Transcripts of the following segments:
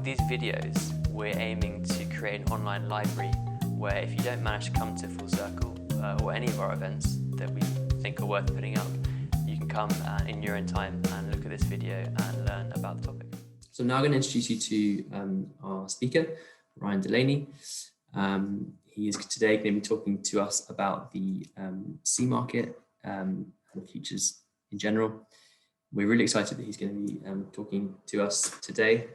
with these videos, we're aiming to create an online library where if you don't manage to come to Full Circle or any of our events that we think are worth putting up, you can come in your own time and look at this video and learn about the topic. So I'm now going to introduce you to our speaker, Ryan Delany. He is today going to be talking to us about the C market and the futures in general. We're really excited that he's going to be talking to us today.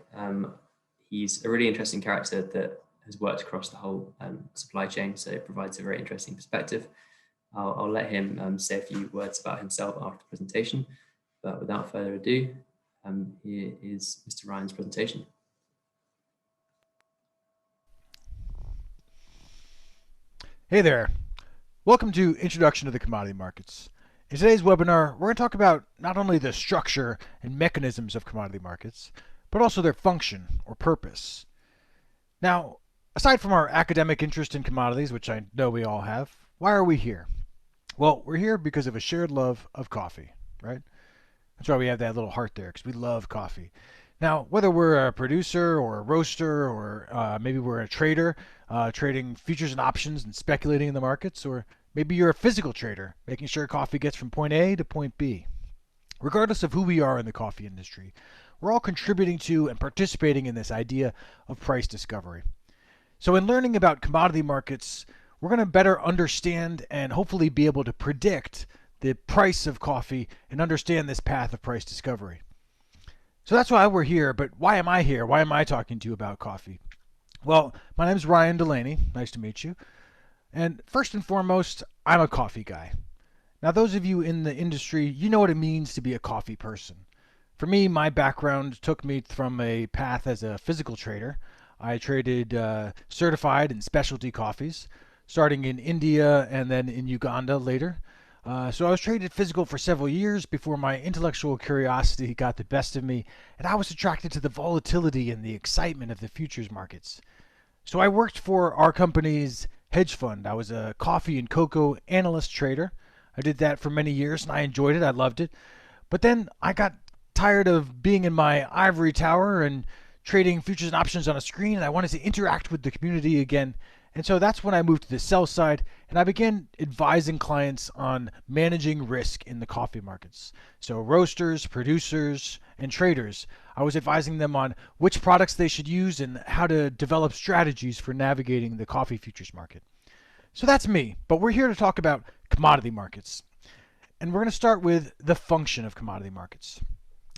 He's a really interesting character that has worked across the whole supply chain, so it provides a very interesting perspective. I'll let him say a few words about himself after the presentation, but without further ado, here is Mr. Ryan's presentation. Hey there. Welcome to Introduction to the Commodity Markets. In today's webinar, we're going to talk about not only the structure and mechanisms of commodity markets, but also their function or purpose. Now, aside from our academic interest in commodities, which I know we all have, why are we here? Well, we're here because of a shared love of coffee, right? That's why we have that little heart there, because we love coffee. Now, whether we're a producer or a roaster, or maybe we're a trader, trading futures and options and speculating in the markets, or maybe you're a physical trader, making sure coffee gets from point A to point B. Regardless of who we are in the coffee industry, we're all contributing to and participating in this idea of price discovery. So in learning about commodity markets, we're going to better understand and hopefully be able to predict the price of coffee and understand this path of price discovery. So that's why we're here, but why am I here? Why am I talking to you about coffee? Well, my name is Ryan Delany. Nice to meet you. And first and foremost, I'm a coffee guy. Now, those of you in the industry, you know what it means to be a coffee person. For me, my background took me from a path as a physical trader. I traded certified and specialty coffees, starting in India and then in Uganda later. So I was traded physical for several years before my intellectual curiosity got the best of me, and I was attracted to the volatility and the excitement of the futures markets. So I worked for our company's hedge fund. I was a coffee and cocoa analyst trader. I did that for many years and I enjoyed it. I loved it. But then I got tired of being in my ivory tower and trading futures and options on a screen, and I wanted to interact with the community again. And so that's when I moved to the sell side and I began advising clients on managing risk in the coffee markets. So roasters, producers, and traders, I was advising them on which products they should use and how to develop strategies for navigating the coffee futures market. So that's me, but we're here to talk about commodity markets. And we're going to start with the function of commodity markets.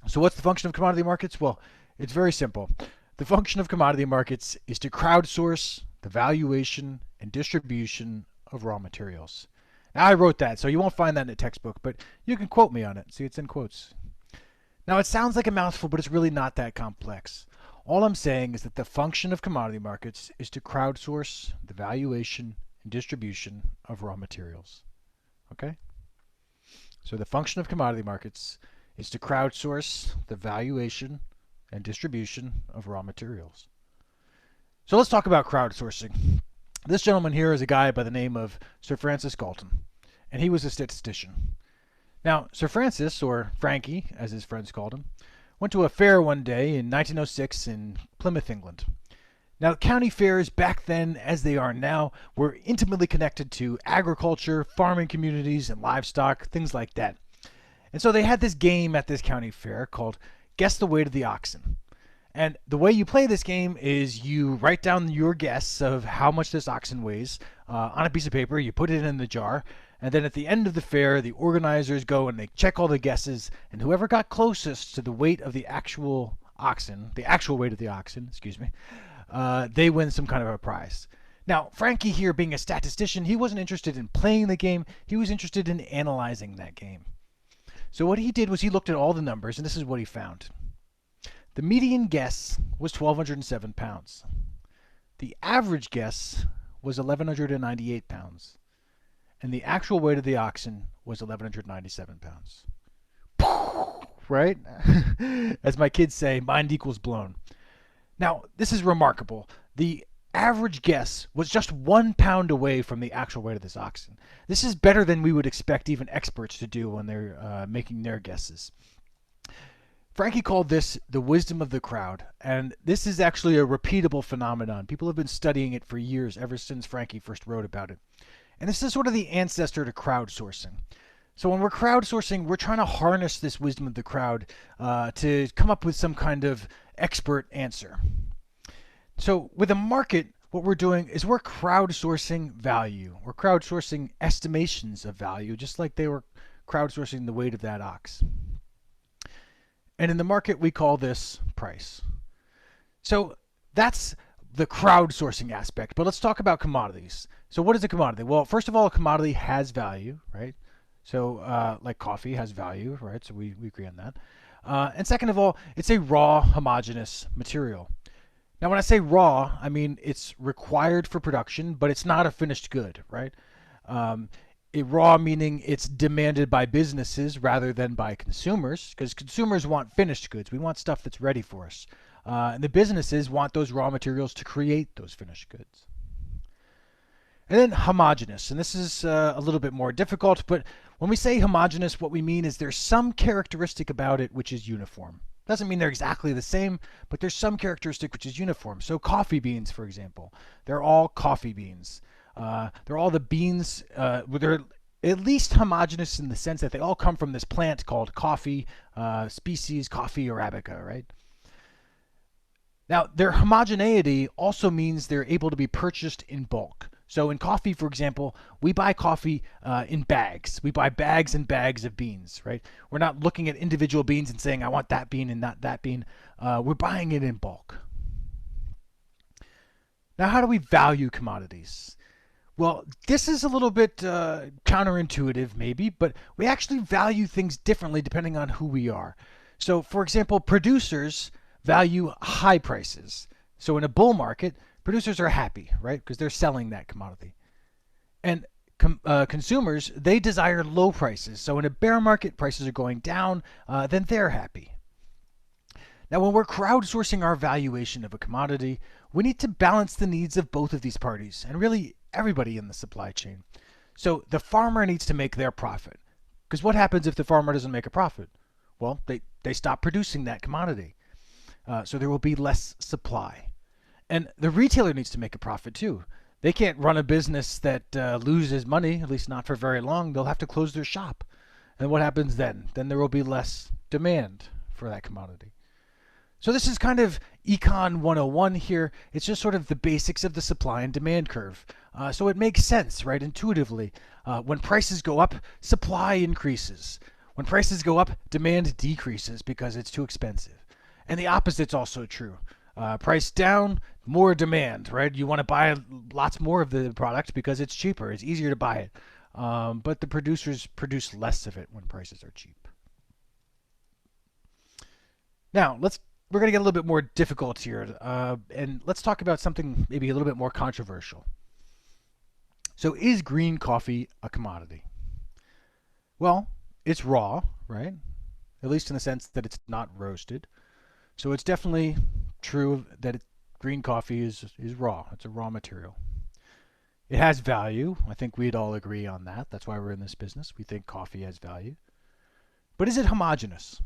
So what's the function of commodity markets? Well, it's very simple. The function of commodity markets is to crowdsource the valuation and distribution of raw materials. Now, I wrote that, so you won't find that in a textbook, but you can quote me on it. See, it's in quotes. Now, it sounds like a mouthful, but it's really not that complex. All I'm saying is that the function of commodity markets is to crowdsource the valuation and distribution of raw materials. Okay? So the function of commodity markets is to crowdsource the valuation and distribution of raw materials. So let's talk about crowdsourcing. This gentleman here is a guy by the name of Sir Francis Galton, and he was a statistician. Now, Sir Francis, or Frankie, as his friends called him, went to a fair one day in 1906 in Plymouth, England. Now, county fairs back then, as they are now, were intimately connected to agriculture, farming communities, and livestock, things like that. And so they had this game at this county fair called Guess the Weight of the Oxen. And the way you play this game is you write down your guess of how much this oxen weighs on a piece of paper. You put it in the jar. And then at the end of the fair, the organizers go and they check all the guesses. And whoever got closest to the weight of the actual oxen, they win some kind of a prize. Now, Frankie here, being a statistician, he wasn't interested in playing the game. He was interested in analyzing that game. So what he did was he looked at all the numbers, and this is what he found. The median guess was 1,207 pounds. The average guess was 1,198 pounds. And the actual weight of the oxen was 1,197 pounds. Right? As my kids say, mind equals blown. Now, this is remarkable. The average guess was just 1 pound away from the actual weight of this oxen. This is better than we would expect even experts to do when they're making their guesses. Frankie called this the wisdom of the crowd, and this is actually a repeatable phenomenon. People have been studying it for years, ever since Frankie first wrote about it. And this is sort of the ancestor to crowdsourcing. So when we're crowdsourcing, we're trying to harness this wisdom of the crowd to come up with some kind of expert answer. So with a market, what we're doing is we're crowdsourcing value. We're crowdsourcing estimations of value, just like they were crowdsourcing the weight of that ox. And in the market, we call this price. So that's the crowdsourcing aspect. But let's talk about commodities. So what is a commodity? Well, first of all, a commodity has value, right? So like coffee has value, right? So we agree on that. And second of all, it's a raw, homogeneous material. Now, when I say raw, I mean it's required for production, but it's not a finished good, right? Raw meaning it's demanded by businesses rather than by consumers, because consumers want finished goods. We want stuff that's ready for us. And the businesses want those raw materials to create those finished goods. And then homogeneous, and this is a little bit more difficult, but when we say homogeneous, what we mean is there's some characteristic about it which is uniform. Doesn't mean they're exactly the same, but there's some characteristic which is uniform. So coffee beans, for example, they're all coffee beans. They're all the beans, they're at least homogeneous in the sense that they all come from this plant called coffee, species coffee arabica, right? Now, their homogeneity also means they're able to be purchased in bulk. So in coffee, for example, we buy coffee in bags. We buy bags and bags of beans, right? We're not looking at individual beans and saying, I want that bean and not that bean. We're buying it in bulk. Now, how do we value commodities? Well, this is a little bit counterintuitive maybe, but we actually value things differently depending on who we are. So, for example, producers value high prices. So in a bull market, producers are happy, right? Because they're selling that commodity. And consumers, they desire low prices. So in a bear market, prices are going down, then they're happy. Now, when we're crowdsourcing our valuation of a commodity, we need to balance the needs of both of these parties and really everybody in the supply chain. So the farmer needs to make their profit. Because what happens if the farmer doesn't make a profit? Well, they stop producing that commodity. So there will be less supply. And the retailer needs to make a profit too. They can't run a business that loses money, at least not for very long. They'll have to close their shop. And what happens then? Then there will be less demand for that commodity. So this is kind of Econ 101 here. It's just sort of the basics of the supply and demand curve. So it makes sense, right, intuitively. When prices go up, supply increases. When prices go up, demand decreases because it's too expensive. And the opposite's also true. Price down, more demand, right? You want to buy lots more of the product because it's cheaper. It's easier to buy it. But the producers produce less of it when prices are cheap. Now, we're going to get a little bit more difficult here. And let's talk about something maybe a little bit more controversial. So is green coffee a commodity? Well, it's raw, right? At least in the sense that it's not roasted. So it's definitely true that green coffee is raw. It's a raw material. It has value. I think we'd all agree on that. That's why we're in this business. We think coffee has value. But is it homogeneous?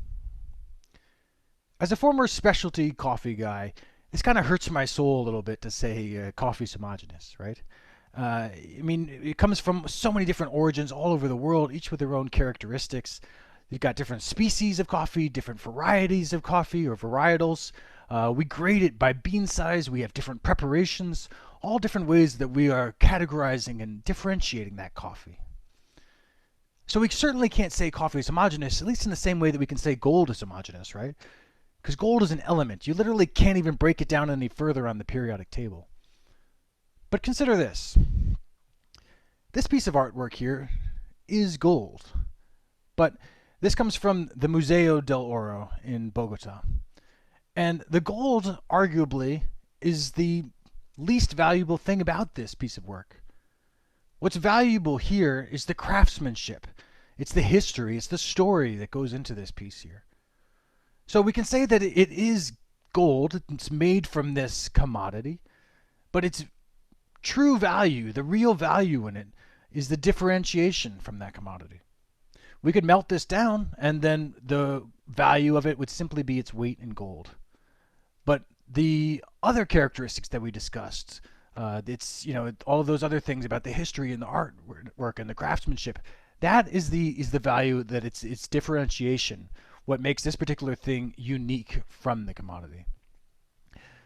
As a former specialty coffee guy, this kind of hurts my soul a little bit to say coffee's homogeneous, right? I mean, it comes from so many different origins all over the world, each with their own characteristics. You've got different species of coffee, different varieties of coffee or varietals. We grade it by bean size. We have different preparations, all different ways that we are categorizing and differentiating that coffee. So we certainly can't say coffee is homogeneous, at least in the same way that we can say gold is homogeneous, right? Because gold is an element. You literally can't even break it down any further on the periodic table. But consider this. This piece of artwork here is gold. But this comes from the Museo del Oro in Bogota. And the gold, arguably, is the least valuable thing about this piece of work. What's valuable here is the craftsmanship. It's the history, it's the story that goes into this piece here. So we can say that it is gold, it's made from this commodity, but its true value, the real value in it, is the differentiation from that commodity. we could melt this down, and then the value of it would simply be its weight in gold. But the other characteristics that we discussed, it's all of those other things about the history and the artwork and the craftsmanship, that is the value, that it's differentiation, what makes this particular thing unique from the commodity.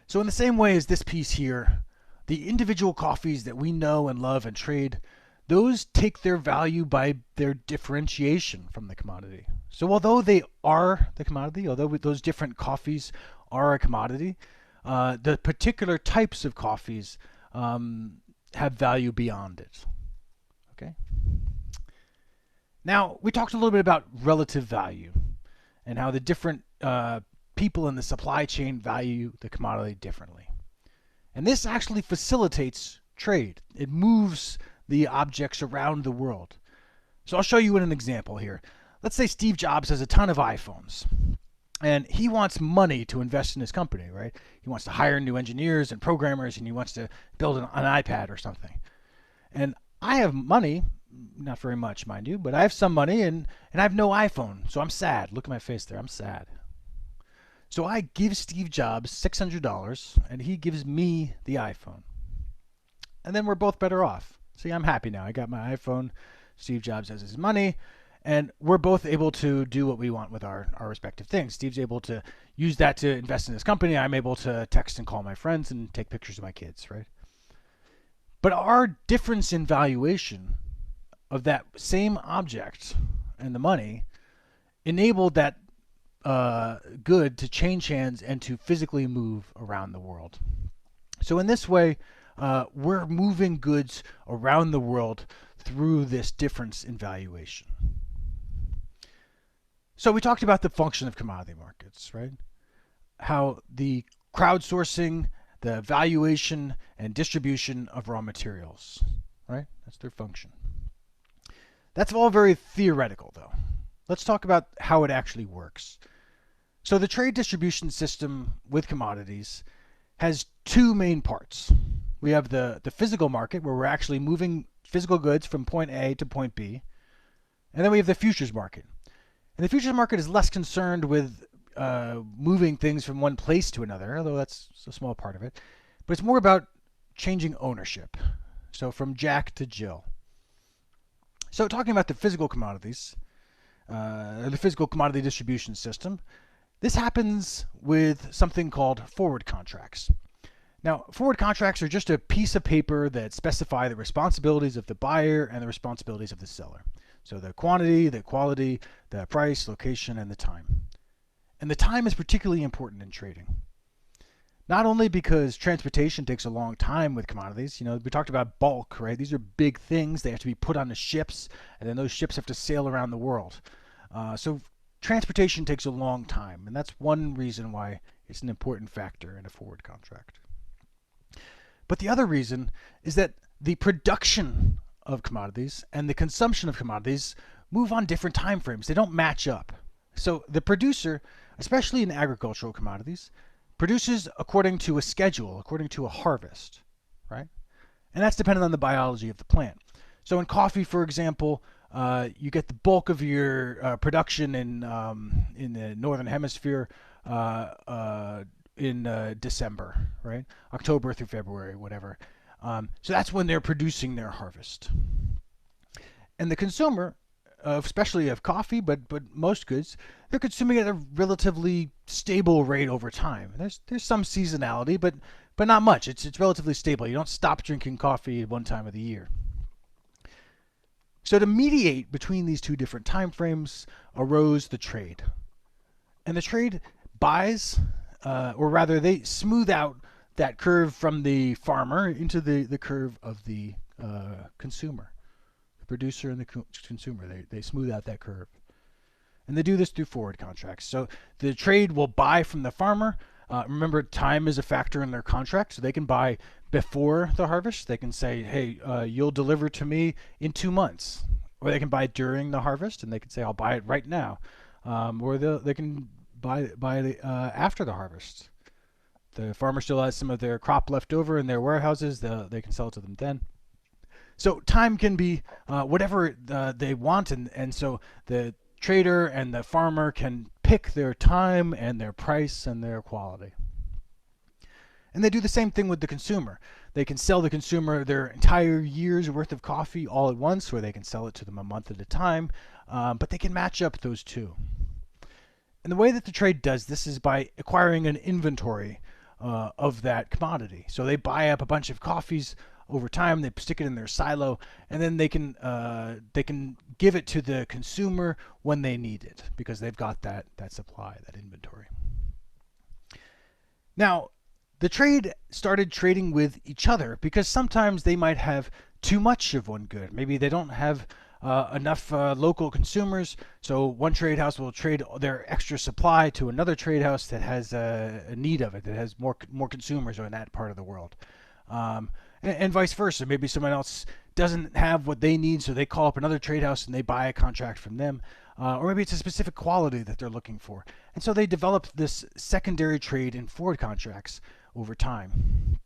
So in the same way as this piece here, the individual coffees that we know and love and trade, those take their value by their differentiation from the commodity. So although they are the commodity, although those different coffees are a commodity, the particular types of coffees have value beyond it. Okay. Now, we talked a little bit about relative value and how the different people in the supply chain value the commodity differently. And this actually facilitates trade. It moves the objects around the world. So I'll show you in an example here. Let's say Steve Jobs has a ton of iPhones, and he wants money to invest in his company, right? He wants to hire new engineers and programmers, and he wants to build an iPad or something. And I have money, not very much, mind you, but I have some money, and I have no iPhone, so I'm sad. Look at my face there, I'm sad. So I give Steve Jobs $600, and he gives me the iPhone. And then we're both better off. See, I'm happy now. I got my iPhone, Steve Jobs has his money, and we're both able to do what we want with our respective things. Steve's able to use that to invest in his company. I'm able to text and call my friends and take pictures of my kids, right? But our difference in valuation of that same object and the money enabled that good to change hands and to physically move around the world. So in this way, we're moving goods around the world through this difference in valuation. So we talked about the function of commodity markets, right? How the crowdsourcing, the valuation and distribution of raw materials, right? That's their function. That's all very theoretical, though. Let's talk about how it actually works. So the trade distribution system with commodities has two main parts. We have the physical market, where we're actually moving physical goods from point A to point B. And then we have the futures market. And the futures market is less concerned with moving things from one place to another, although that's a small part of it. But it's more about changing ownership. So from Jack to Jill. So talking about the physical commodities, the physical commodity distribution system, this happens with something called forward contracts. Now, forward contracts are just a piece of paper that specify the responsibilities of the buyer and the responsibilities of the seller. So the quantity, the quality, the price, location, and the time. And the time is particularly important in trading. Not only because transportation takes a long time with commodities, we talked about bulk, right? These are big things. They have to be put on the ships, and then those ships have to sail around the world. So transportation takes a long time, and that's one reason why it's an important factor in a forward contract. But the other reason is that the production of commodities and the consumption of commodities move on different time frames. They don't match up. So the producer, especially in agricultural commodities, produces according to a schedule, according to a harvest, right? And that's dependent on the biology of the plant. So in coffee, for example, you get the bulk of your production in the northern hemisphere in December, right? October through February, whatever. So that's when they're producing their harvest. And the consumer, especially of coffee, but most goods, they're consuming at a relatively stable rate over time. There's some seasonality, but not much. It's relatively stable. You don't stop drinking coffee at one time of the year. So to mediate between these two different time frames arose the trade. And the trade buys, or rather they smooth out that curve from the farmer into the curve of the consumer, the producer and the consumer. They smooth out that curve. And they do this through forward contracts. So the trade will buy from the farmer. Remember, time is a factor in their contract, so they can buy before the harvest. They can say, hey, you'll deliver to me in 2 months. Or they can buy during the harvest, and they can say, I'll buy it right now. Or they can buy it after the harvest. The farmer still has some of their crop left over in their warehouses. They can sell it to them then. So time can be whatever they want, and so the trader and the farmer can pick their time and their price and their quality. And they do the same thing with the consumer. They can sell the consumer their entire year's worth of coffee all at once, or they can sell it to them a month at a time, but they can match up those two. And the way that the trade does this is by acquiring an inventory of that commodity. So they buy up a bunch of coffees over time, they stick it in their silo, and then they can give it to the consumer when they need it, because they've got that supply, that inventory. Now, the trade started trading with each other because sometimes they might have too much of one good. Maybe they don't have enough local consumers, so one trade house will trade their extra supply to another trade house that has a need of it, that has more consumers in that part of the world. And vice versa. Maybe someone else doesn't have what they need, so they call up another trade house and they buy a contract from them. Or maybe it's a specific quality that they're looking for. And so they develop this secondary trade in forward contracts over time.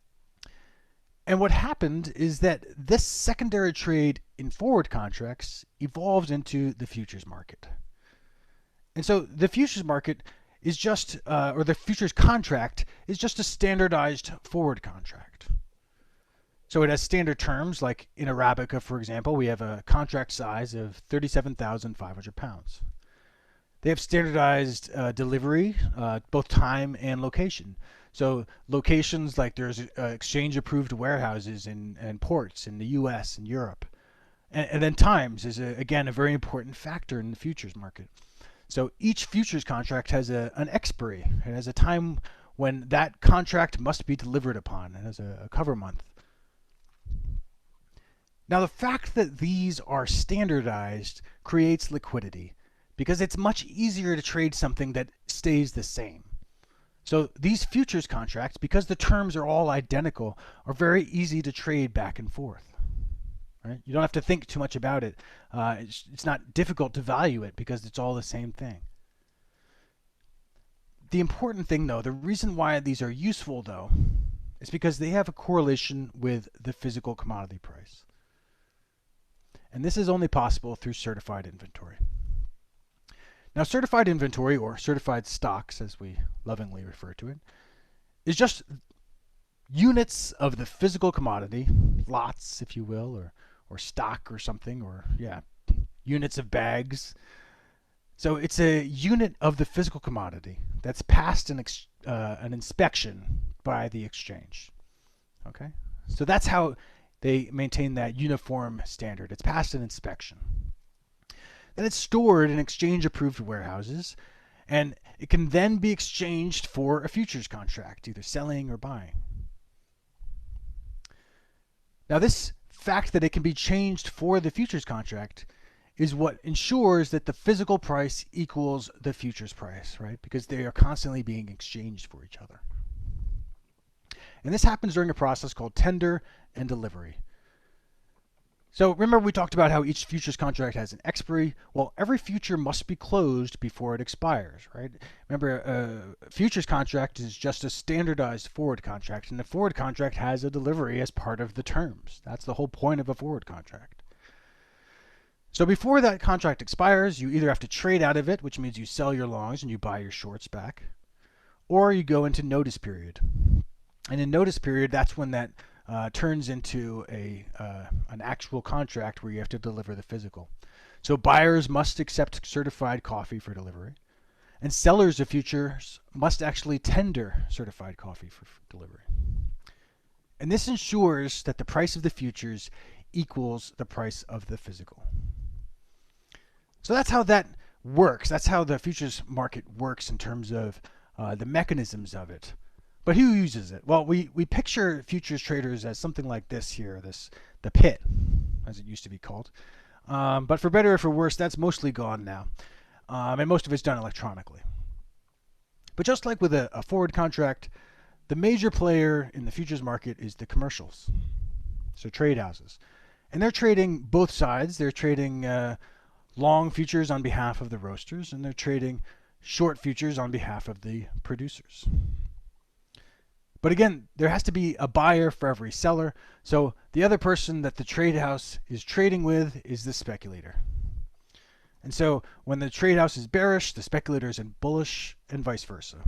And what happened is that this secondary trade in forward contracts evolved into the futures market. And so the futures market is just, or the futures contract is just a standardized forward contract. So it has standard terms, like in Arabica, for example, we have a contract size of 37,500 pounds. They have standardized delivery, both time and location. So locations, like there's exchange-approved warehouses and ports in the US and Europe. And then times is, again, a very important factor in the futures market. So each futures contract has an expiry. It has a time when that contract must be delivered upon. It has a cover month. Now, the fact that these are standardized creates liquidity because it's much easier to trade something that stays the same. So these futures contracts, because the terms are all identical, are very easy to trade back and forth. Right? You don't have to think too much about it. It's not difficult to value it because it's all the same thing. The important thing, though, the reason why these are useful, though, is because they have a correlation with the physical commodity price. And this is only possible through certified inventory. Now, certified inventory, or certified stocks, as we lovingly refer to it, is just units of the physical commodity, lots, if you will, or stock or something, or units of bags. So it's a unit of the physical commodity that's passed an inspection by the exchange. Okay, so that's how they maintain that uniform standard. It's passed an inspection. Then it's stored in exchange-approved warehouses, and it can then be exchanged for a futures contract, either selling or buying. Now, this fact that it can be changed for the futures contract is what ensures that the physical price equals the futures price, right? Because they are constantly being exchanged for each other. And this happens during a process called tender and delivery. So remember we talked about how each futures contract has an expiry. Well, every future must be closed before it expires, right? Remember, a futures contract is just a standardized forward contract, and the forward contract has a delivery as part of the terms. That's the whole point of a forward contract. So before that contract expires, you either have to trade out of it, which means you sell your longs and you buy your shorts back, or you go into notice period. And in notice period, that's when that turns into an actual contract where you have to deliver the physical. So buyers must accept certified coffee for delivery, and sellers of futures must actually tender certified coffee for delivery. And this ensures that the price of the futures equals the price of the physical. So that's how that works. That's how the futures market works in terms of the mechanisms of it. But who uses it? Well, we picture futures traders as something like this here, the pit, as it used to be called. But for better or for worse, that's mostly gone now. And most of it's done electronically. But just like with a forward contract, the major player in the futures market is the commercials, so trade houses. And they're trading both sides. They're trading long futures on behalf of the roasters, and they're trading short futures on behalf of the producers. But again, there has to be a buyer for every seller. So the other person that the trade house is trading with is the speculator. And so when the trade house is bearish, the speculator is bullish, and vice versa.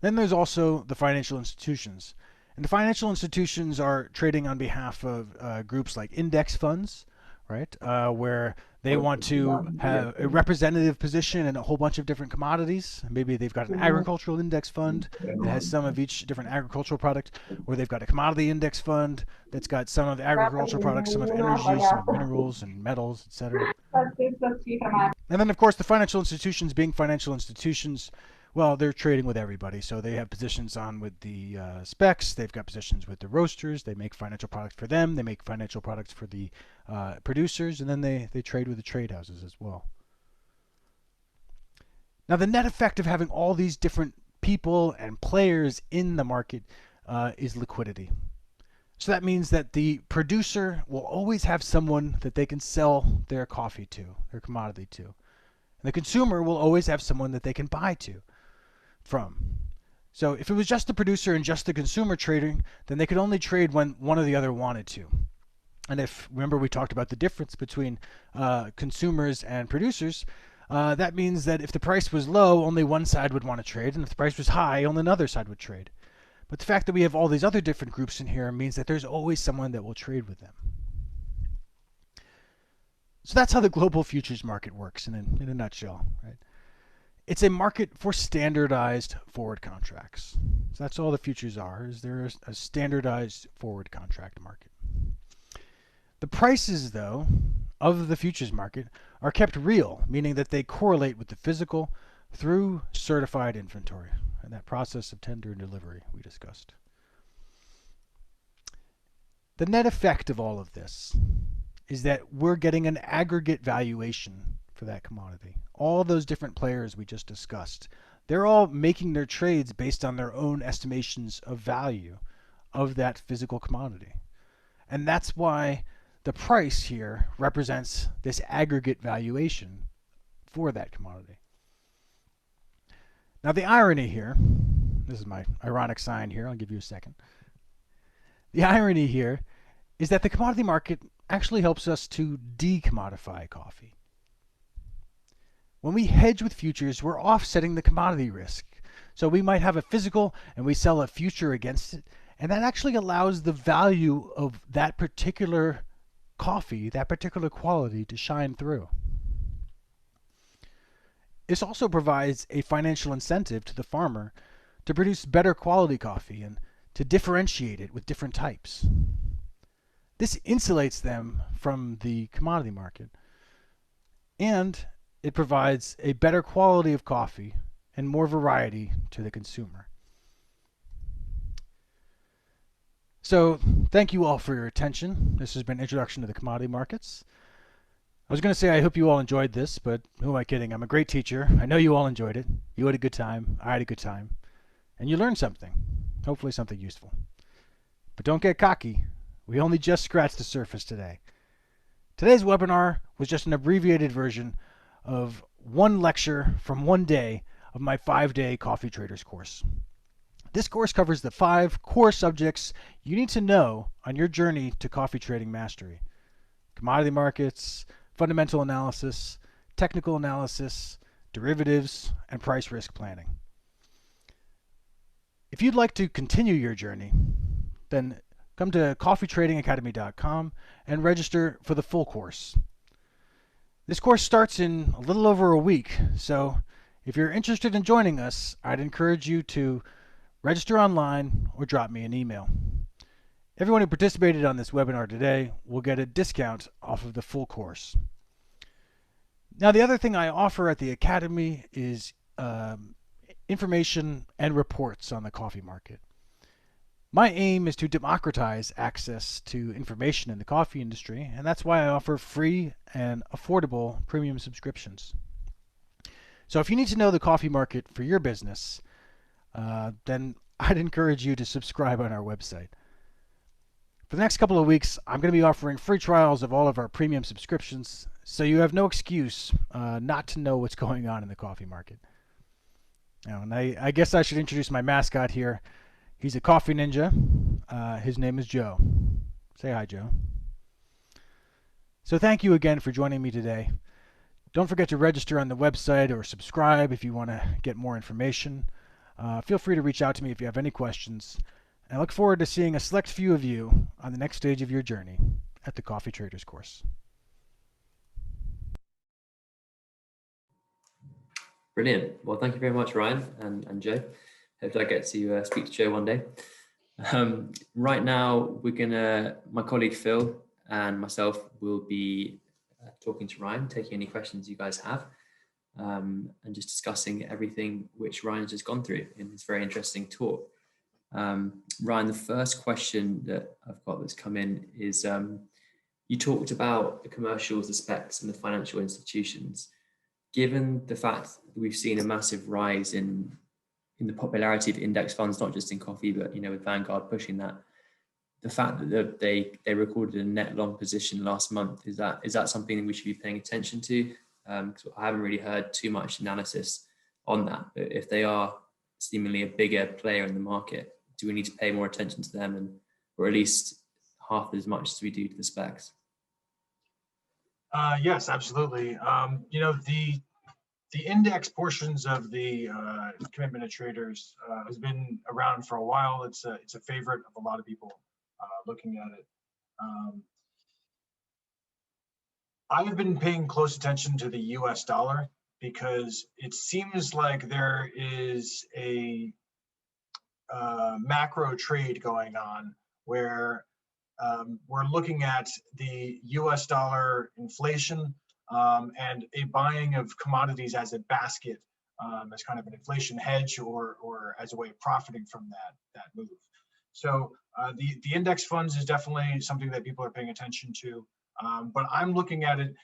Then there's also the financial institutions. And the financial institutions are trading on behalf of groups like index funds, right? Where they want to have a representative position in a whole bunch of different commodities. Maybe they've got an agricultural index fund that has some of each different agricultural product, or they've got a commodity index fund that's got some of the agricultural products, some of energy, some of minerals and metals, etc. And then, of course, the financial institutions, being financial institutions, well, they're trading with everybody. So they have positions on with the specs. They've got positions with the roasters. They make financial products for them. They make financial products for the producers. And then they trade with the trade houses as well. Now, the net effect of having all these different people and players in the market is liquidity. So that means that the producer will always have someone that they can sell their coffee to, their commodity to. And the consumer will always have someone that they can buy from. So if it was just the producer and just the consumer trading, then they could only trade when one or the other wanted to. And if, remember, we talked about the difference between consumers and producers, that means that if the price was low, only one side would want to trade, and if the price was high, only another side would trade. But the fact that we have all these other different groups in here means that there's always someone that will trade with them. So that's how the global futures market works in a nutshell, right? It's a market for standardized forward contracts. So that's all the futures are, is there a standardized forward contract market. The prices, though, of the futures market are kept real, meaning that they correlate with the physical through certified inventory, and that process of tender and delivery we discussed. The net effect of all of this is that we're getting an aggregate valuation for that commodity. All those different players we just discussed, they're all making their trades based on their own estimations of value of that physical commodity. And that's why the price here represents this aggregate valuation for that commodity. Now the irony here, this is my ironic sign here, I'll give you a second. The irony here is that the commodity market actually helps us to de-commodify coffee. When we hedge with futures, we're offsetting the commodity risk. So we might have a physical and we sell a future against it, and that actually allows the value of that particular coffee, that particular quality, to shine through. This also provides a financial incentive to the farmer to produce better quality coffee and to differentiate it with different types. This insulates them from the commodity market, and it provides a better quality of coffee and more variety to the consumer. So thank you all for your attention. This has been Introduction to the Commodity Markets. I was going to say I hope you all enjoyed this, but who am I kidding? I'm a great teacher. I know you all enjoyed it. You had a good time. I had a good time. And you learned something. Hopefully something useful. But don't get cocky. We only just scratched the surface today. Today's webinar was just an abbreviated version of one lecture from one day of my 5-day Coffee Traders course. This course covers the 5 core subjects you need to know on your journey to coffee trading mastery: commodity markets, fundamental analysis, technical analysis, derivatives, and price risk planning. If you'd like to continue your journey, then come to coffeetradingacademy.com and register for the full course. This course starts in a little over a week, so if you're interested in joining us, I'd encourage you to register online or drop me an email. Everyone who participated on this webinar today will get a discount off of the full course. Now, the other thing I offer at the Academy is information and reports on the coffee market. My aim is to democratize access to information in the coffee industry, and that's why I offer free and affordable premium subscriptions. So if you need to know the coffee market for your business, then I'd encourage you to subscribe on our website. For the next couple of weeks, I'm going to be offering free trials of all of our premium subscriptions, so you have no excuse not to know what's going on in the coffee market. Now, and I guess I should introduce my mascot here. He's a coffee ninja. His name is Joe. Say hi, Joe. So thank you again for joining me today. Don't forget to register on the website or subscribe if you want to get more information. Feel free to reach out to me if you have any questions. I look forward to seeing a select few of you on the next stage of your journey at the Coffee Traders course. Brilliant. Well, thank you very much, Ryan and Joe. Hopefully I get to speak to Joe one day. Right now, my colleague Phil and myself will be talking to Ryan, taking any questions you guys have, and just discussing everything which Ryan's just gone through in his very interesting talk. Ryan, the first question that I've got that's come in is, you talked about the commercials, the specs, and the financial institutions. Given the fact that we've seen a massive rise in the popularity of index funds, not just in coffee, but with Vanguard pushing that, the fact that they recorded a net long position last month, is that something that we should be paying attention to? Because I haven't really heard too much analysis on that. But if they are seemingly a bigger player in the market, do we need to pay more attention to them, or at least half as much as we do to the specs? Yes, absolutely. The index portions of the commitment of traders has been around for a while. It's a favorite of a lot of people looking at it. I've been paying close attention to the US dollar because it seems like there is a macro trade going on where we're looking at the US dollar inflation and a buying of commodities as a basket, as kind of an inflation hedge or as a way of profiting from that move. So the index funds is definitely something that people are paying attention to, but I'm looking at it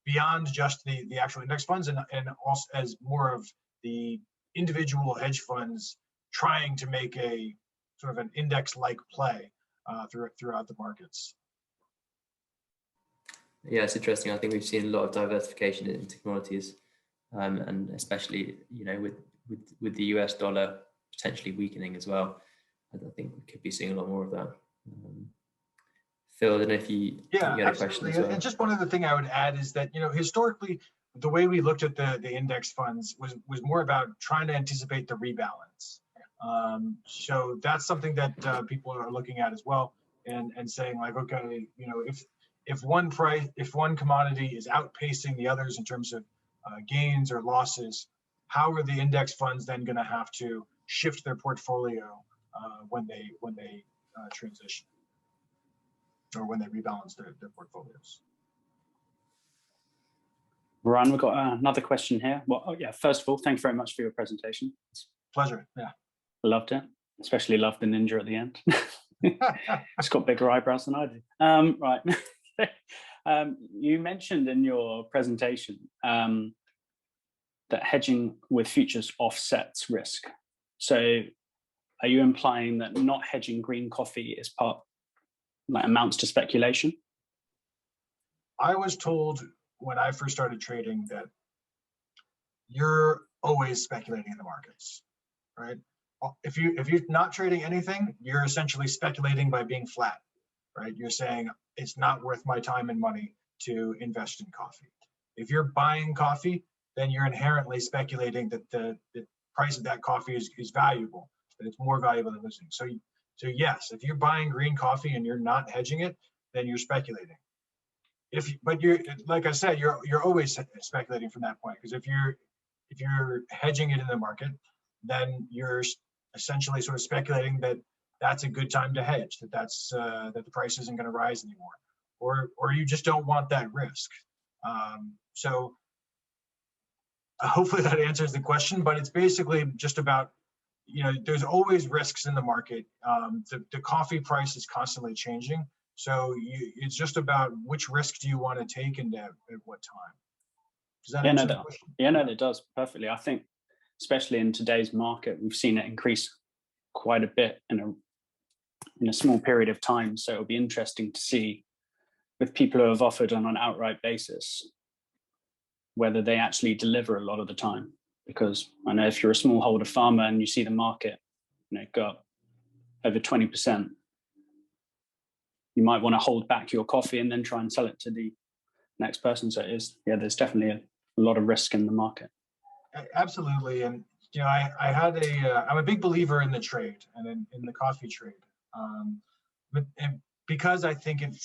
beyond just the actual index funds and also as more of the individual hedge funds trying to make a sort of an index-like play throughout the markets. Yeah, it's interesting. I think we've seen a lot of diversification into commodities, and especially with the US dollar potentially weakening as well. I think we could be seeing a lot more of that. Phil, I don't know if you had a question as well. And just one other thing I would add is that historically the way we looked at the index funds was more about trying to anticipate the rebalance. So that's something that people are looking at as well, and saying like, okay, if one commodity is outpacing the others in terms of gains or losses, how are the index funds then going to have to shift their portfolio when they transition or when they rebalance their portfolios? Ryan, we've got another question here. Well, first of all, thank you very much for your presentation. Pleasure. Yeah. Loved it. Especially loved the ninja at the end. It's got bigger eyebrows than I do. Right. You mentioned in your presentation that hedging with futures offsets risk. So are you implying that not hedging green coffee is amounts to speculation? I was told when I first started trading that you're always speculating in the markets, right? If you're not trading anything, you're essentially speculating by being flat, right? You're saying it's not worth my time and money to invest in coffee. If you're buying coffee, then you're inherently speculating that the price of that coffee is valuable, that it's more valuable than losing. So yes, if you're buying green coffee and you're not hedging it, then you're speculating. But you're, like I said, you're always speculating from that point, because if you're hedging it in the market, then you're essentially sort of speculating that that's a good time to hedge, that the price isn't going to rise anymore, or you just don't want that risk. So hopefully that answers the question, but it's basically just about, there's always risks in the market. The coffee price is constantly changing. So it's just about which risk do you want to take and at what time. Does that answer the question? Yeah, no, it does perfectly. I think, especially in today's market, we've seen it increase quite a bit in a small period of time. So it'll be interesting to see with people who have offered on an outright basis whether they actually deliver a lot of the time. Because I know if you're a smallholder farmer and you see the market go up over 20%, you might want to hold back your coffee and then try and sell it to the next person. So it is, yeah, there's definitely a lot of risk in the market. Absolutely. And, I'm a big believer in the trade and in the coffee trade. And because I think it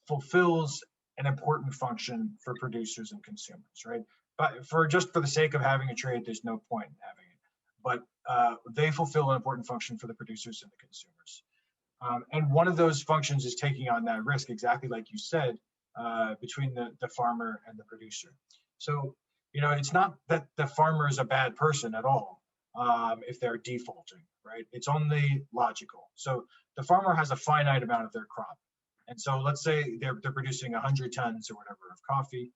fulfills an important function for producers and consumers, right? But for the sake of having a trade, there's no point in having it. But they fulfill an important function for the producers and the consumers. And one of those functions is taking on that risk, exactly like you said, between the farmer and the producer. So, it's not that the farmer is a bad person at all if they're defaulting, right? It's only logical. So the farmer has a finite amount of their crop. And so let's say they're producing 100 tons or whatever of coffee.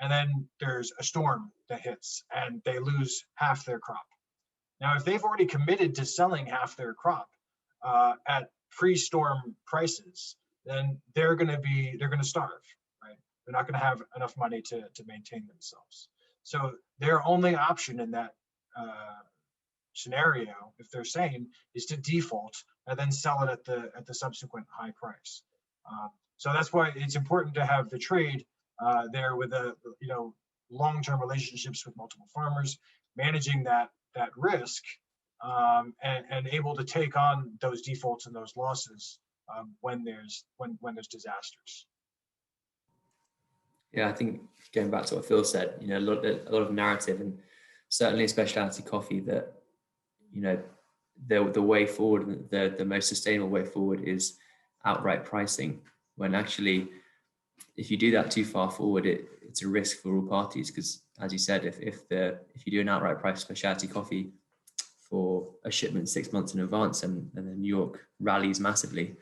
And then there's a storm that hits and they lose half their crop. Now, if they've already committed to selling half their crop at pre-storm prices, then they're going to starve, right? They're not going to have enough money to maintain themselves. So their only option in that scenario, if they're sane, is to default and then sell it at the subsequent high price. So that's why it's important to have the trade there with long-term relationships with multiple farmers, managing that risk and able to take on those defaults and those losses when there's disasters. Yeah, I think going back to what Phil said, a lot of narrative, and certainly in specialty coffee, that the way forward, the most sustainable way forward is outright pricing. When actually, if you do that too far forward, it's a risk for all parties, because as you said, if you do an outright price specialty coffee for a shipment 6 months in advance and then New York rallies massively,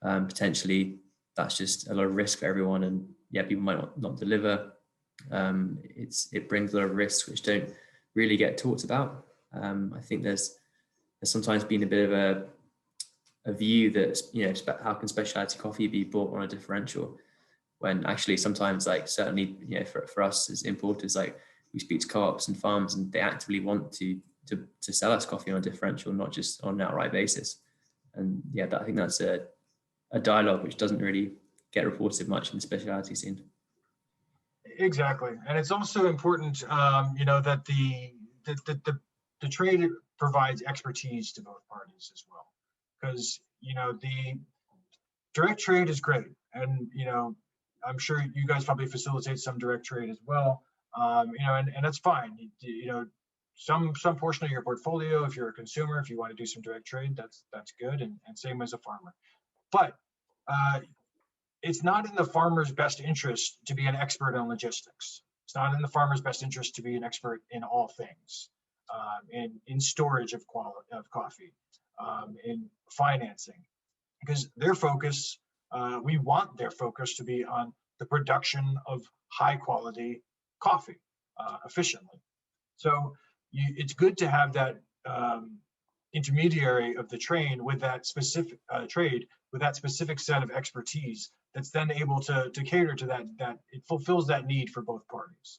potentially that's just a lot of risk for everyone, and people might not deliver. It brings a lot of risks which don't really get talked about. I think there's sometimes been a bit of a view that how can specialty coffee be bought on a differential, when actually sometimes, like, certainly for us as importers, like, we speak to co-ops and farms and they actively want to sell us coffee on a differential, not just on an outright basis. And I think that's a dialogue which doesn't really get reported much in the specialty scene. Exactly. And it's also important that the trade provides expertise to both parties as well, because the direct trade is great, and I'm sure you guys probably facilitate some direct trade as well, and that's fine. Some portion of your portfolio, if you're a consumer, if you want to do some direct trade, that's good, and same as a farmer. But it's not in the farmer's best interest to be an expert on logistics. It's not in the farmer's best interest to be an expert in all things, in storage of coffee, in financing, because their focus, we want their focus to be on the production of high quality coffee efficiently. So it's good to have that intermediary of the trade with that specific set of expertise that's then able to cater to that it fulfills that need for both parties.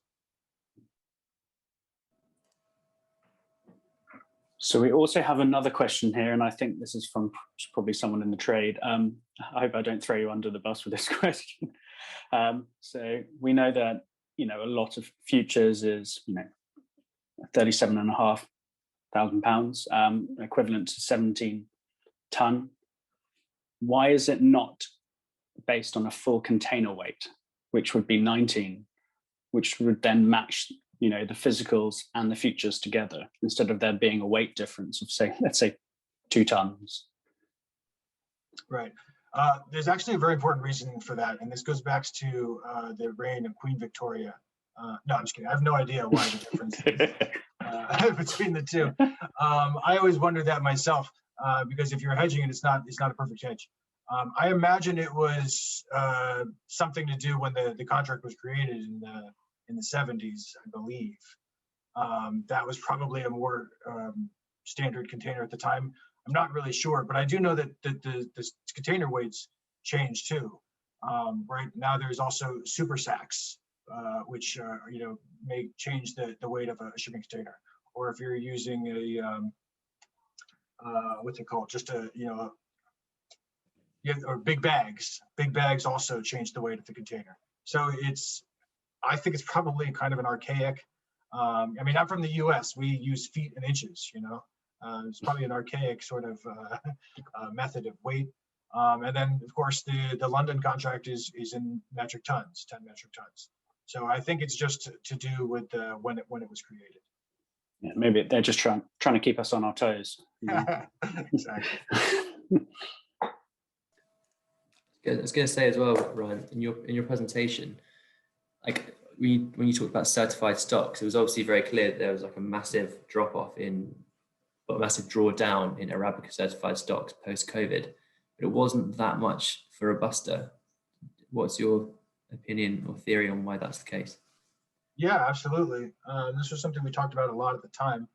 So we also have another question here, and I think this is from probably someone in the trade. I hope I don't throw you under the bus with this question. So we know that a lot of futures is £37,500, equivalent to 17 ton. Why is it not based on a full container weight, which would be 19, which would then match the physicals and the futures together, instead of there being a weight difference of, let's say 2 tons? Right. There's actually a very important reason for that, and this goes back to the reign of Queen Victoria. No, I'm just kidding. I have no idea why the difference is between the two. I always wondered that myself, because if you're hedging it, it's not a perfect hedge. I imagine it was something to do when the contract was created in the 70s, I believe. That was probably a more standard container at the time. I'm not really sure, but I do know that the container weights change too. Right now, there's also super sacks, which may change the weight of a shipping container. Or if you're using what's it called? Just a, yeah, or big bags. Big bags also change the weight of the container. So I think it's probably kind of an archaic. I mean, I'm from the U.S. We use feet and inches. It's probably an archaic sort of method of weight. And then, of course, the London contract is in metric tons, 10 metric tons. So I think it's just to do with when it was created. Yeah, maybe they're just trying to keep us on our toes. Exactly. I was going to say as well, Ryan, in your presentation, like when you talked about certified stocks, it was obviously very clear that there was like a massive drop off a massive drawdown in Arabica certified stocks post COVID, but it wasn't that much for Robusta. What's your opinion or theory on why that's the case? Yeah, absolutely. This was something we talked about a lot at the time.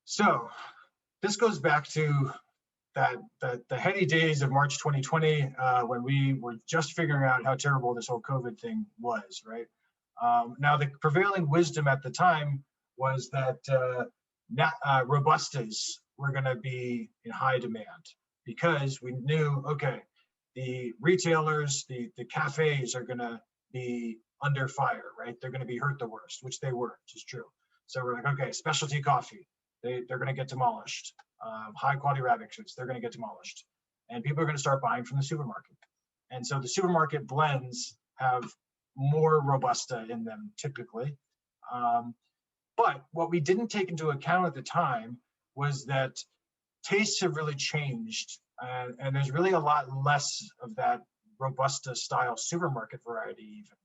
So this goes back to the heady days of March 2020, when we were just figuring out how terrible this whole COVID thing was, right? Now, the prevailing wisdom at the time was that Robustas were going to be in high demand because we knew, okay, the retailers, the cafes are going to be under fire, right? They're going to be hurt the worst, which they were, which is true. So we're like, okay, specialty coffee, they're going to get demolished. High quality Arabicas, they're going to get demolished. And people are going to start buying from the supermarket. And so the supermarket blends have more Robusta in them typically. But what we didn't take into account at the time was that tastes have really changed. And there's really a lot less of that Robusta style supermarket variety even.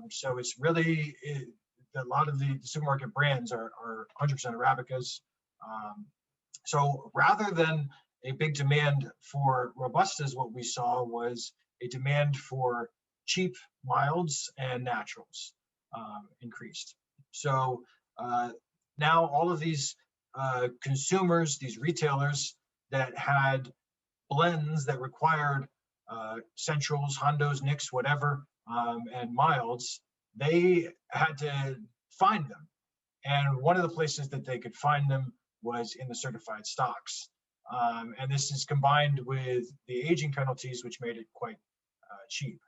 So it's really, a lot of the supermarket brands are 100% Arabicas. So rather than a big demand for Robustas, what we saw was a demand for cheap milds and naturals increased. So now all of these consumers, these retailers that had blends that required centrals, hondos, nicks, whatever, and milds, they had to find them. And one of the places that they could find them was in the certified stocks. And this is combined with the aging penalties, which made it quite cheap.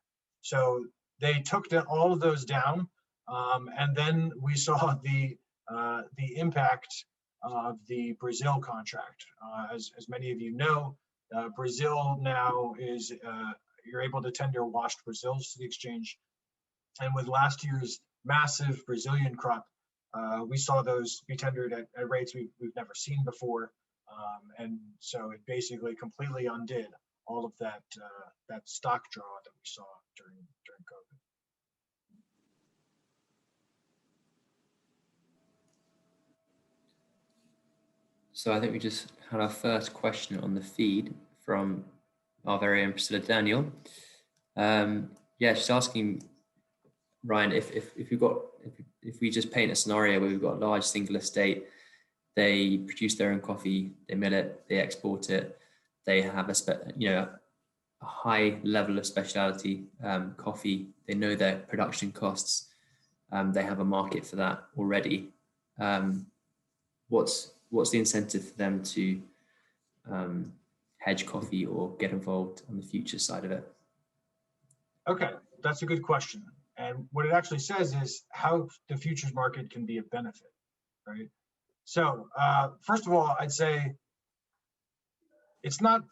So they took all of those down. And then we saw the impact of the Brazil contract. As many of you know, Brazil now is, you're able to tender washed Brazils to the exchange. And with last year's massive Brazilian crop, we saw those be tendered at rates we've never seen before. And so it basically completely undid all of that stock draw that we saw during COVID. So I think we just had our first question on the feed from our very own Priscilla Daniel. Yeah, she's asking, Ryan, if we just paint a scenario where we've got a large single estate, they produce their own coffee, they mill it, they export it, they have a high level of specialty coffee, they know their production costs, they have a market for that already. What's the incentive for them to hedge coffee or get involved on the future side of it? Okay, that's a good question. And what it actually says is how the futures market can be a benefit, right? So first of all, I'd say it's not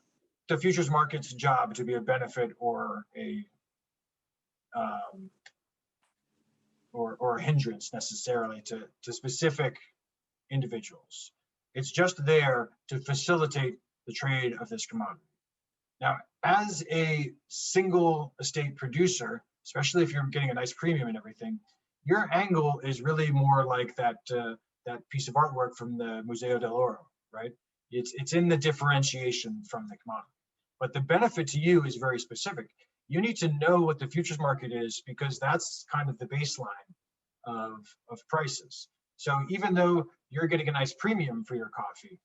the futures market's job to be a benefit or a hindrance necessarily to specific individuals. It's just there to facilitate the trade of this commodity. Now, as a single estate producer, especially if you're getting a nice premium and everything, your angle is really more like that piece of artwork from the Museo del Oro, right? It's in the differentiation from the commodity. But the benefit to you is very specific. You need to know what the futures market is because that's kind of the baseline of prices. So even though you're getting a nice premium for your coffee,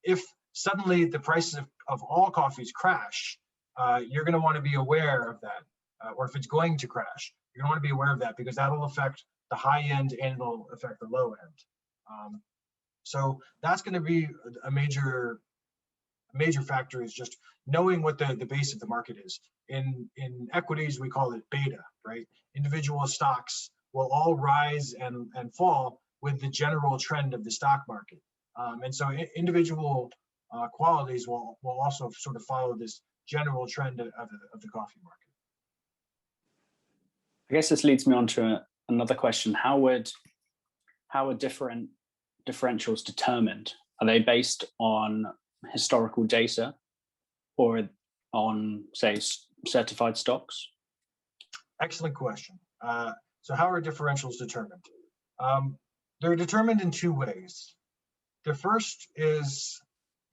if suddenly the prices of all coffees crash, you're going to want to be aware of that. Or if it's going to crash, you're going to want to be aware of that because that'll affect the high end and it'll affect the low end. So that's going to be a major factor, is just knowing what the base of the market is. In equities, we call it beta, right? Individual stocks will all rise and fall with the general trend of the stock market. And so individual qualities will also sort of follow this general trend of the coffee market. I guess this leads me on to another question. How are differentials determined? Are they based on historical data or on, say, certified stocks? Excellent question. So how are differentials determined? They're determined in two ways. The first is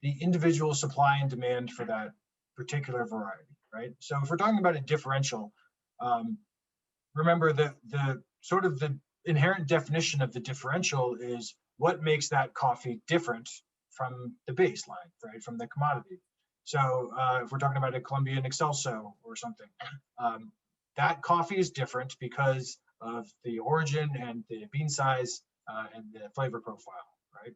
the individual supply and demand for that particular variety, right? So if we're talking about a differential, remember the sort of the inherent definition of the differential is what makes that coffee different from the baseline, right, from the commodity. So if we're talking about a Colombian Excelso or something, that coffee is different because of the origin and the bean size and the flavor profile, right?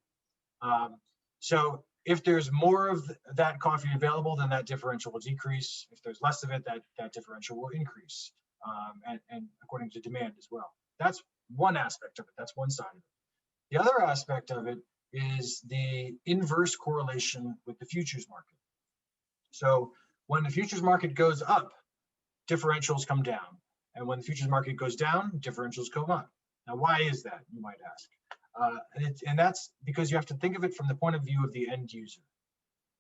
So if there's more of that coffee available, then that differential will decrease. If there's less of it, that differential will increase, and according to demand as well. That's one aspect of it. That's one side of it. The other aspect of it is the inverse correlation with the futures market. So when the futures market goes up, differentials come down. And when the futures market goes down, differentials come up. Now, why is that, you might ask? And that's because you have to think of it from the point of view of the end user,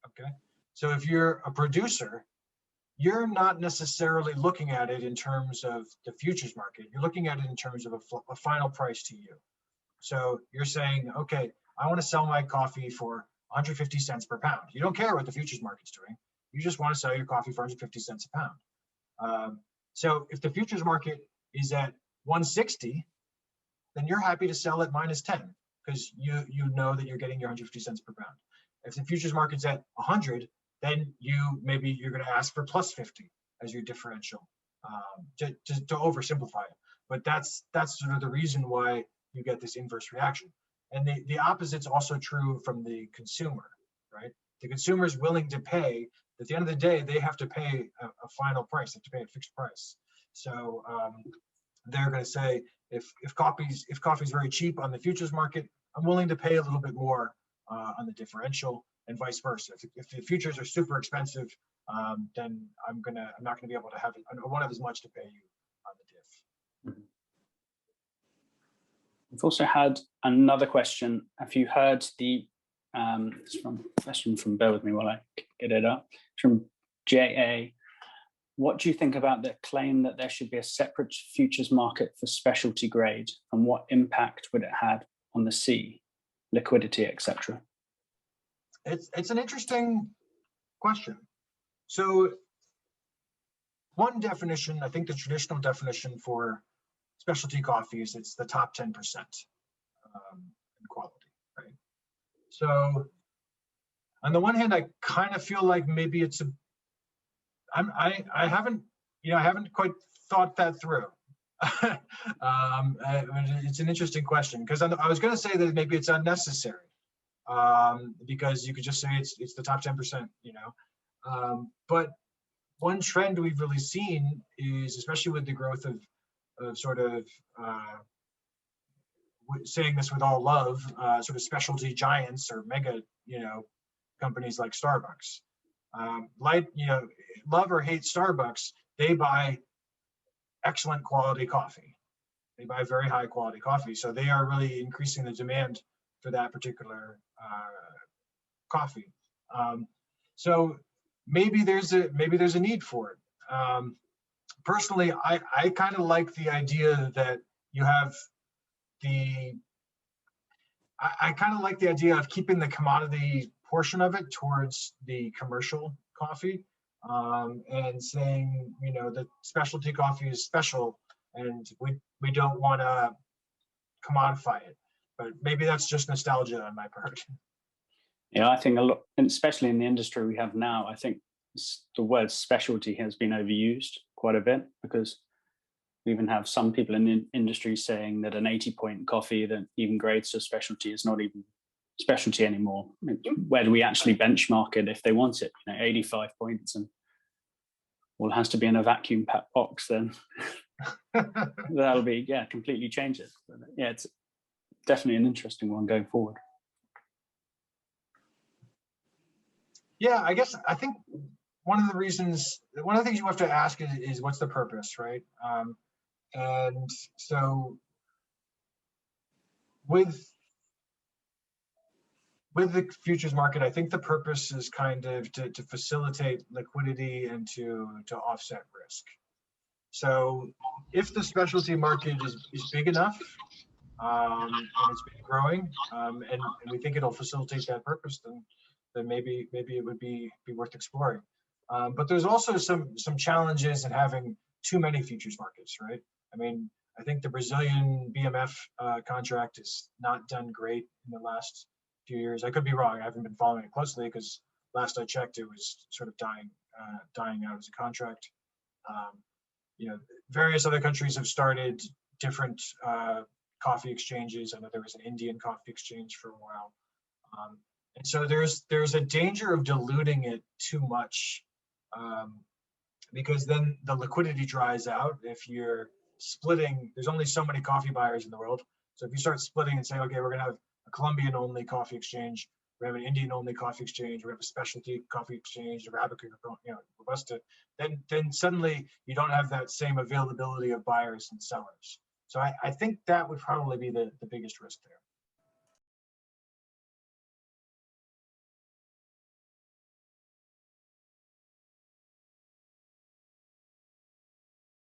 okay? So if you're a producer, you're not necessarily looking at it in terms of the futures market. You're looking at it in terms of a final price to you. So you're saying, okay, I want to sell my coffee for 150 cents per pound. You don't care what the futures market's doing. You just want to sell your coffee for 150 cents a pound. So if the futures market is at 160, then you're happy to sell at minus 10 because you know that you're getting your 150 cents per pound. If the futures market's at 100, then maybe you're going to ask for plus 50 as your differential, to oversimplify it. But that's sort of the reason why you get this inverse reaction. And the opposite's also true from the consumer, right? The consumer is willing to pay. At the end of the day, they have to pay a final price. They have to pay a fixed price. So they're going to say, if coffee's very cheap on the futures market, I'm willing to pay a little bit more on the differential, and vice versa. If the futures are super expensive, then I'm not gonna be able to have it. I won't have as much to pay you on the diff. We've also had another question. Have you heard the question from, bear with me while I get it up, from JA. What do you think about the claim that there should be a separate futures market for specialty grade, and what impact would it have on the C, liquidity, etc.? It's an interesting question. So one definition, I think the traditional definition for specialty coffee is it's the top 10% in quality, right? So on the one hand, I kind of feel like maybe it's I haven't quite thought that through. It's an interesting question, because I was going to say that maybe it's unnecessary, because you could just say it's the top 10%, but one trend we've really seen is, especially with the growth of sort of saying this with all love, sort of specialty giants or mega, companies like Starbucks. Love or hate Starbucks, they buy excellent quality coffee. They buy very high quality coffee. So they are really increasing the demand for that particular coffee. So maybe there's a need for it. Personally, I kind of like the idea that you have I kind of like the idea of keeping the commodity portion of it towards the commercial coffee, and saying, that specialty coffee is special and we don't want to commodify it. But maybe that's just nostalgia on my part. Yeah, I think a lot, and especially in the industry we have now, I think the word specialty has been overused quite a bit, because we even have some people in the industry saying that an 80-point coffee that even grades to specialty is not even specialty anymore. Where do we actually benchmark it if they want it? 85 points, and all it has to be in a vacuum packed box, then that'll be, completely change it. But it's definitely an interesting one going forward. Yeah, I think one of the things you have to ask is what's the purpose, right? And so with the futures market, I think the purpose is kind of to facilitate liquidity and to offset risk. So if the specialty market is big enough, and it's been growing, and we think it'll facilitate that purpose, then maybe it would be worth exploring. But there's also some challenges in having too many futures markets, right? I mean, I think the Brazilian BMF contract has not done great in the last few years. I could be wrong. I haven't been following it closely because last I checked, it was sort of dying out as a contract. Various other countries have started different coffee exchanges. I know there was an Indian coffee exchange for a while. And so there's a danger of diluting it too much, because then the liquidity dries out. If you're splitting, there's only so many coffee buyers in the world. So if you start splitting and saying, okay, we're going to have a Colombian only coffee exchange, we have an Indian only coffee exchange, we have a specialty coffee exchange, Arabica, Robusta, then suddenly you don't have that same availability of buyers and sellers. So I think that would probably be the biggest risk there.